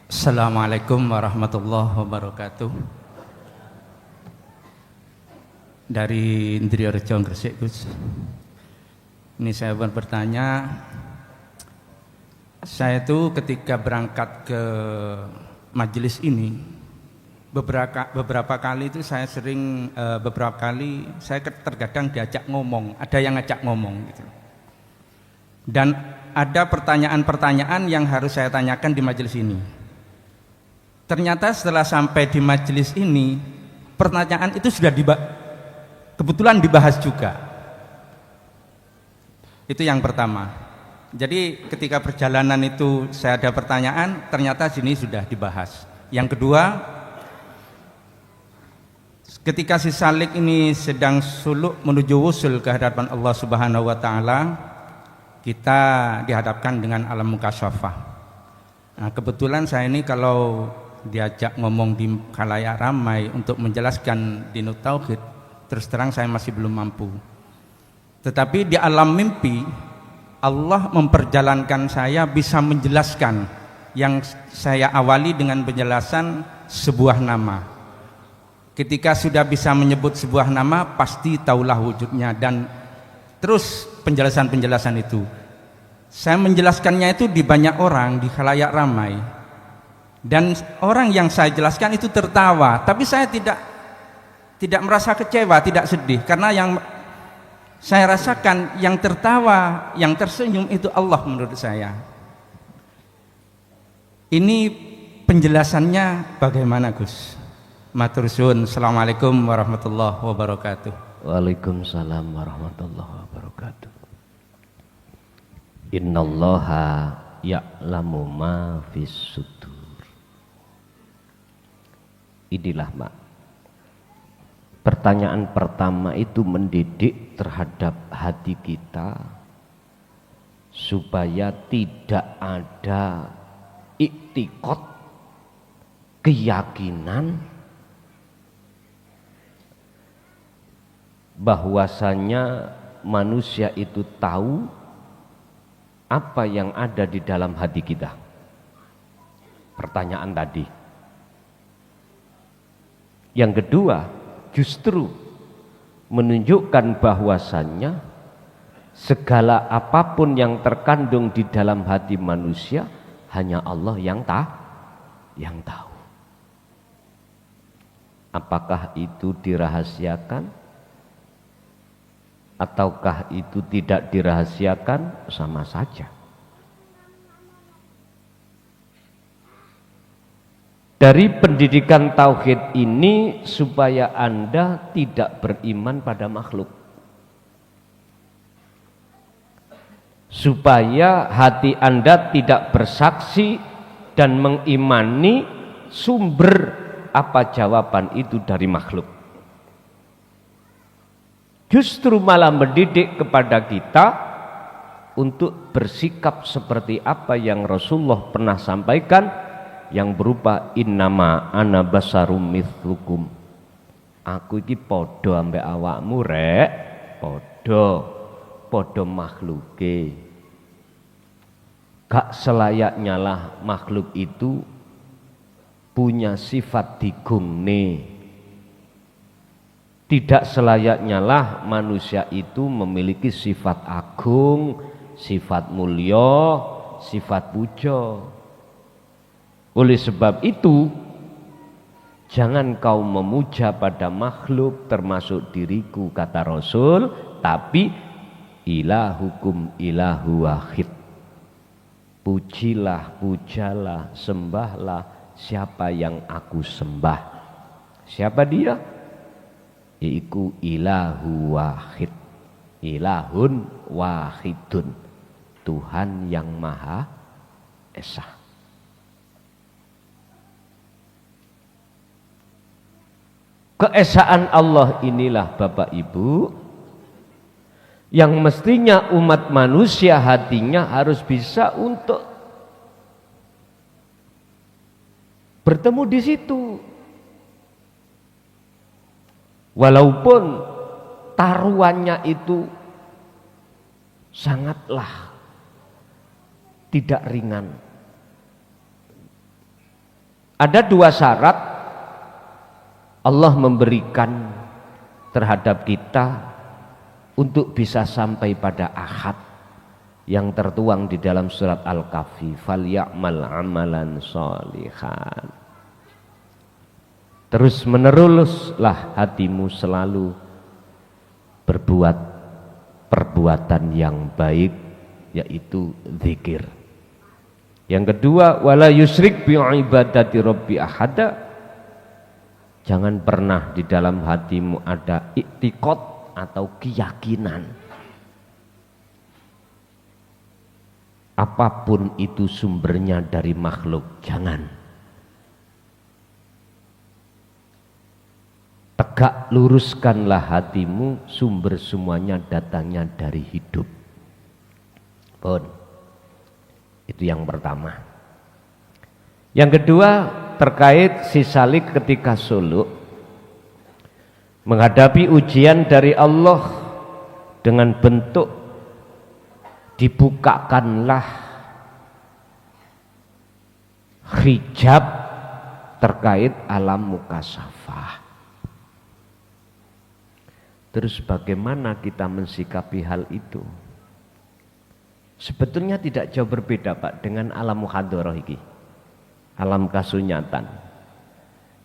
Assalamualaikum warahmatullahi wabarakatuh. Dari Indriyorejo Gresik, Gus. Ini saya bertanya, saya itu ketika berangkat ke majelis ini beberapa kali itu saya sering saya terkadang diajak ngomong, ada yang ngajak ngomong gitu. Dan ada pertanyaan-pertanyaan yang harus saya tanyakan di majelis ini. Ternyata setelah sampai di majelis ini, pertanyaan itu sudah kebetulan dibahas juga. Itu yang pertama. Jadi ketika perjalanan itu saya ada pertanyaan, ternyata sini sudah dibahas. Yang kedua, ketika si salik ini sedang suluk menuju wusul ke hadapan Allah Subhanahu wa taala, kita dihadapkan dengan alam mukasyafah. Nah, kebetulan saya ini kalau diajak ngomong di khalayak ramai untuk menjelaskan dinut tauhid, terus terang saya masih belum mampu. Tetapi di alam mimpi Allah memperjalankan saya bisa menjelaskan yang saya awali dengan penjelasan sebuah nama. Ketika sudah bisa menyebut sebuah nama, pasti tahulah wujudnya, dan terus penjelasan-penjelasan itu saya menjelaskannya itu di banyak orang, di khalayak ramai. Dan orang yang saya jelaskan itu tertawa, tapi saya tidak merasa kecewa, tidak sedih, karena yang saya rasakan yang tertawa, yang tersenyum itu Allah menurut saya. Ini penjelasannya bagaimana, Gus? Matur suwun. Assalamualaikum warahmatullahi wabarakatuh. Waalaikumsalam warahmatullahi wabarakatuh. Innallaha ya'lamu ma fis sudur. Inilah Mak, pertanyaan pertama itu mendidik terhadap hati kita supaya tidak ada iktikad, keyakinan bahwasanya manusia itu tahu apa yang ada di dalam hati kita. Pertanyaan tadi. Yang kedua, justru menunjukkan bahwasannya segala apapun yang terkandung di dalam hati manusia hanya Allah yang tahu. Apakah itu dirahasiakan ataukah itu tidak dirahasiakan, sama saja. Dari pendidikan tauhid ini supaya Anda tidak beriman pada makhluk, supaya hati Anda tidak bersaksi dan mengimani sumber apa jawaban itu dari makhluk. Justru malah mendidik kepada kita untuk bersikap seperti apa yang Rasulullah pernah sampaikan, yang berupa innama ana basarum mithlukum. Aku iki podo ambek awakmu rek, podo makhluke. Gak selayaknya lah makhluk itu punya sifat digungne. Tidak selayaknya lah manusia itu memiliki sifat agung, sifat mulia, sifat puja. Oleh sebab itu, jangan kau memuja pada makhluk termasuk diriku, kata Rasul, tapi ilahukum ilahu wahid. Pujilah, pujalah, sembahlah siapa yang aku sembah. Siapa dia? Yaitu ilahu wahid. Ilahun wahidun. Tuhan yang Maha Esa. Keesaan Allah inilah Bapak Ibu yang mestinya umat manusia hatinya harus bisa untuk bertemu di situ. Walaupun taruhannya itu sangatlah tidak ringan. Ada dua syarat Allah memberikan terhadap kita untuk bisa sampai pada ahad yang tertuang di dalam surat Al-Kahfi, falyamal amalan sholihan. Terus meneruslah hatimu selalu berbuat perbuatan yang baik, yaitu zikir. Yang kedua, wala yusyrik bi ibadati rabbi ahada. Jangan pernah di dalam hatimu ada iktikad atau keyakinan apapun itu sumbernya dari makhluk, jangan. Tegak luruskanlah hatimu, sumber semuanya datangnya dari hidup. Pun itu yang pertama. Yang kedua, terkait si Salik ketika suluk menghadapi ujian dari Allah dengan bentuk dibukakanlah hijab terkait alam mukasyafah. Terus bagaimana kita mensikapi hal itu? Sebetulnya tidak jauh berbeda Pak dengan alam muhadharah iki. Alam kasunyatan,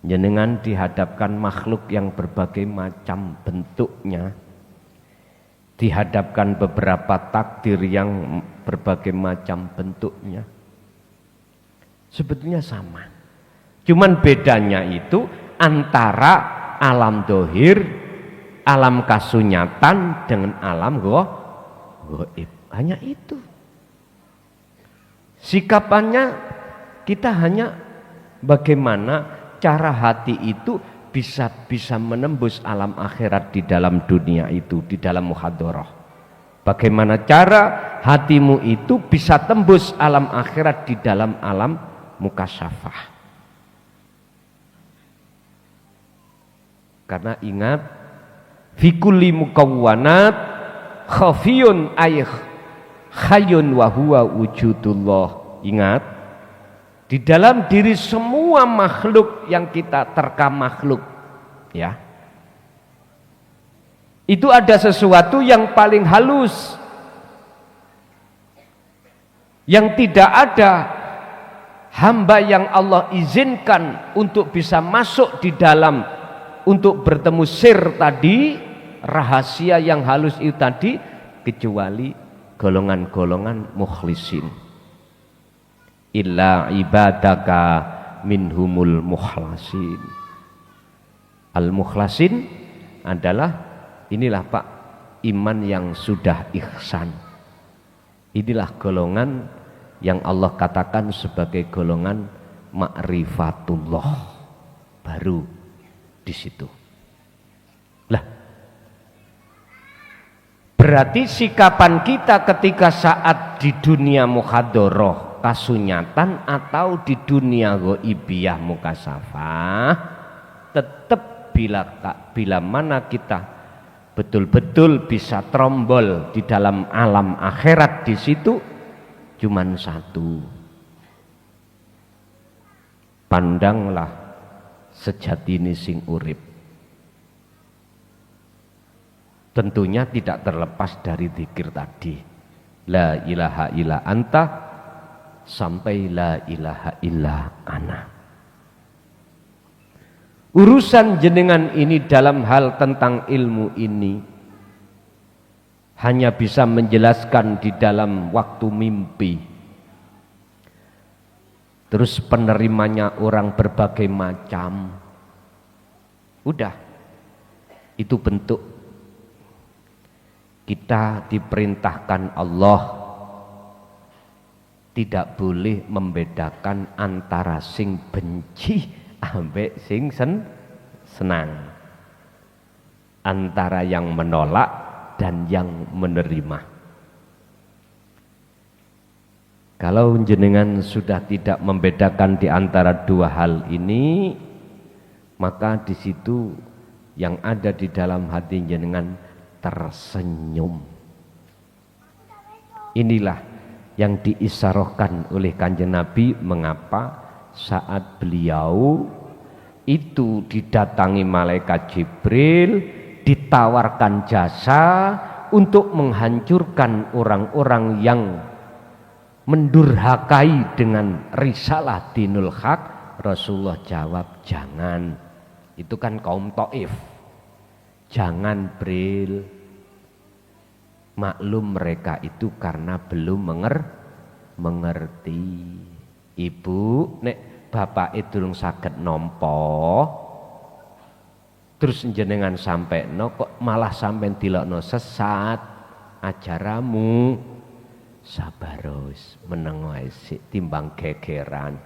jenengan dihadapkan makhluk yang berbagai macam bentuknya, dihadapkan beberapa takdir yang berbagai macam bentuknya, sebetulnya sama, cuman bedanya itu antara alam dohir, alam kasunyatan dengan alam goib, hanya itu. Sikapannya kita hanya bagaimana cara hati itu bisa menembus alam akhirat di dalam dunia itu, di dalam muhadharah. Bagaimana cara hatimu itu bisa tembus alam akhirat di dalam alam mukasyafah. Karena ingat, fi kulli mukawwanat khafiyun ayh hayyun wa huwa wujudullah. Ingat, di dalam diri semua makhluk yang kita terka makhluk, ya, itu ada sesuatu yang paling halus, yang tidak ada hamba yang Allah izinkan untuk bisa masuk di dalam, untuk bertemu sir tadi, rahasia yang halus itu tadi, kecuali golongan-golongan mukhlisin. Illa ibadaka minhumul mukhlasin. Al-mukhlasin adalah, inilah Pak, iman yang sudah ihsan. Inilah golongan yang Allah katakan sebagai golongan ma'rifatullah, baru di situ. Lah, berarti sikapan kita ketika saat di dunia muhadharah kasunyatan atau di dunia ghaibiyah mukasyafah, tetap bila mana kita betul-betul bisa terombol di dalam alam akhirat, di situ cuman satu, pandanglah sejatine sing urip. Tentunya tidak terlepas dari zikir tadi, la ilaha illa anta sampai la ilaha illa ana. Urusan jenengan ini dalam hal tentang ilmu ini hanya bisa menjelaskan di dalam waktu mimpi. Terus penerimanya orang berbagai macam. Udah, itu bentuk kita diperintahkan Allah tidak boleh membedakan antara sing benci ambek sing senang, antara yang menolak dan yang menerima. Kalau jenengan sudah tidak membedakan di antara dua hal ini, maka di situ yang ada di dalam hati jenengan tersenyum. Inilah yang diisyarohkan oleh Kanjeng Nabi, mengapa saat beliau itu didatangi malaikat Jibril, ditawarkan jasa untuk menghancurkan orang-orang yang mendurhakai dengan risalah dinul haq. Rasulullah jawab, jangan, itu kan kaum Taif, jangan Bril, maklum mereka itu karena belum mengerti. Ibu, nek bapak itu durung saged nampa, terus jenengan sampai no kok malah sampai dilokno sesat, ajaramu sabarus meneng wae sik timbang gegeran.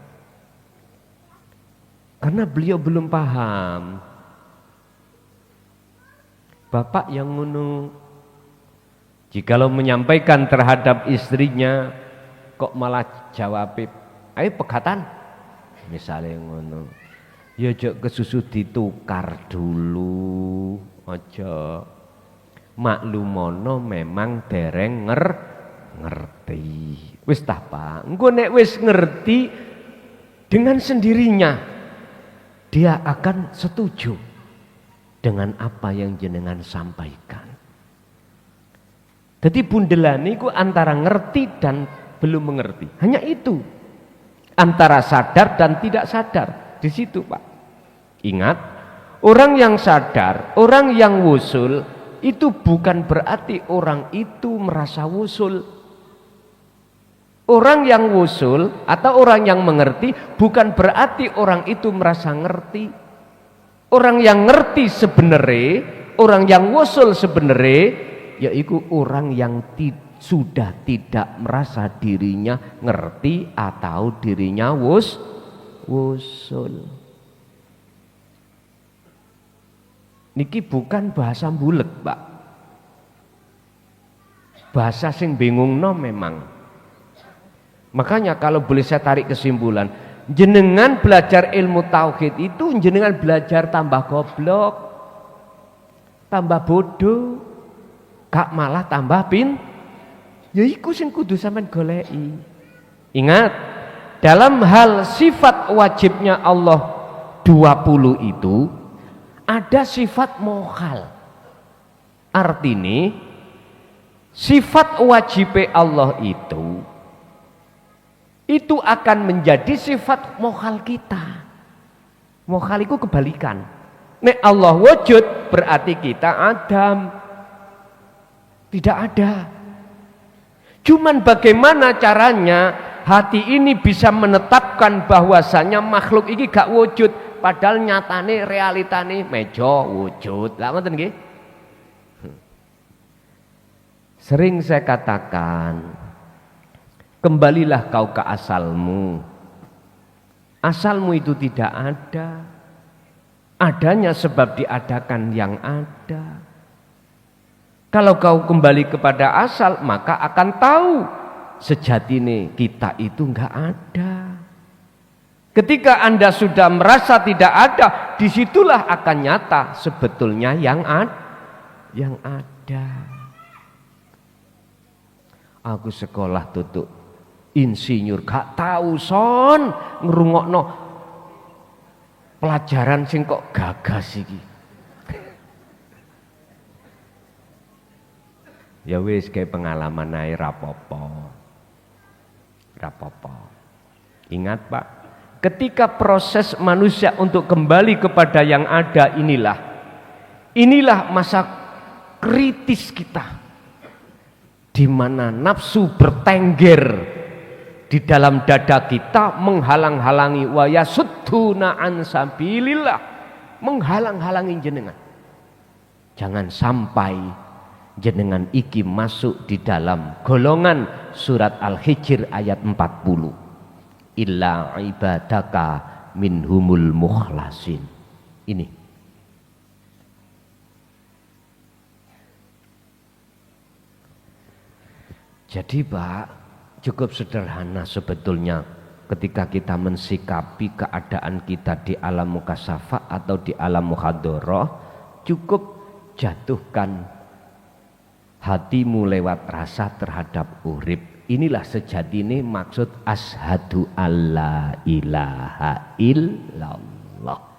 Karena beliau belum paham. Bapak yang ngono jikalau menyampaikan terhadap istrinya kok malah jawab, ayo pegatan misalnya ngono, ya jok kesusu ditukar dulu aja, maklumono memang dereng ngerti. Wis tah Pak, engko nek wis ngerti dengan sendirinya dia akan setuju dengan apa yang jenengan sampaikan. Jadi bundelane iku antara ngerti dan belum mengerti. Hanya itu. Antara sadar dan tidak sadar. Di situ, Pak. Ingat, orang yang sadar, orang yang wusul itu bukan berarti orang itu merasa wusul. Orang yang wusul atau orang yang mengerti bukan berarti orang itu merasa ngerti. Orang yang ngerti sebenarnya, orang yang wusul sebenarnya, yaitu orang yang sudah tidak merasa dirinya ngerti atau dirinya wusul. Niki bukan bahasa bulet, Pak. Bahasa sing bingungno memang. Makanya kalau boleh saya tarik kesimpulan, jenengan belajar ilmu tauhid itu jenengan belajar tambah goblok, tambah bodoh, gak malah tambah ya iku sing kudu sampean goleki. Ingat, dalam hal sifat wajibnya Allah 20 itu ada sifat mokhal. Artinya sifat wajib Allah itu akan menjadi sifat mokhal kita. Mokhal itu kebalikan. Nek Allah wujud berarti kita Adam. Tidak ada. Cuman bagaimana caranya hati ini bisa menetapkan bahwasanya makhluk ini gak wujud, padahal nyatane realitane meja wujud. Lah ngoten nggih. Sering saya katakan, kembalilah kau ke asalmu. Asalmu itu tidak ada. Adanya sebab diadakan yang ada. Kalau kau kembali kepada asal, maka akan tahu sejatine kita itu enggak ada. Ketika Anda sudah merasa tidak ada, disitulah akan nyata sebetulnya yang ada. Aku sekolah tutuk insinyur, gak tahu son ngrungokno pelajaran sing kok gagas iki. Ya wis kayak pengalaman ae rapopo. Ingat Pak, ketika proses manusia untuk kembali kepada yang ada inilah masa kritis kita, di mana nafsu bertengger di dalam dada kita menghalang-halangi wa yasudduna an sabilillah, menghalang-halangi jenengan. Jangan sampai jenengan iki masuk di dalam golongan surat Al-Hijr ayat 40. Illa ibadaka minhumul mukhlasin. Ini. Jadi Pak, cukup sederhana sebetulnya ketika kita mensikapi keadaan kita di alam mukasafah atau di alam muhadharah, cukup jatuhkan hatimu lewat rasa terhadap urip. Inilah sejatine maksud asyhadu alla ilaha illallah.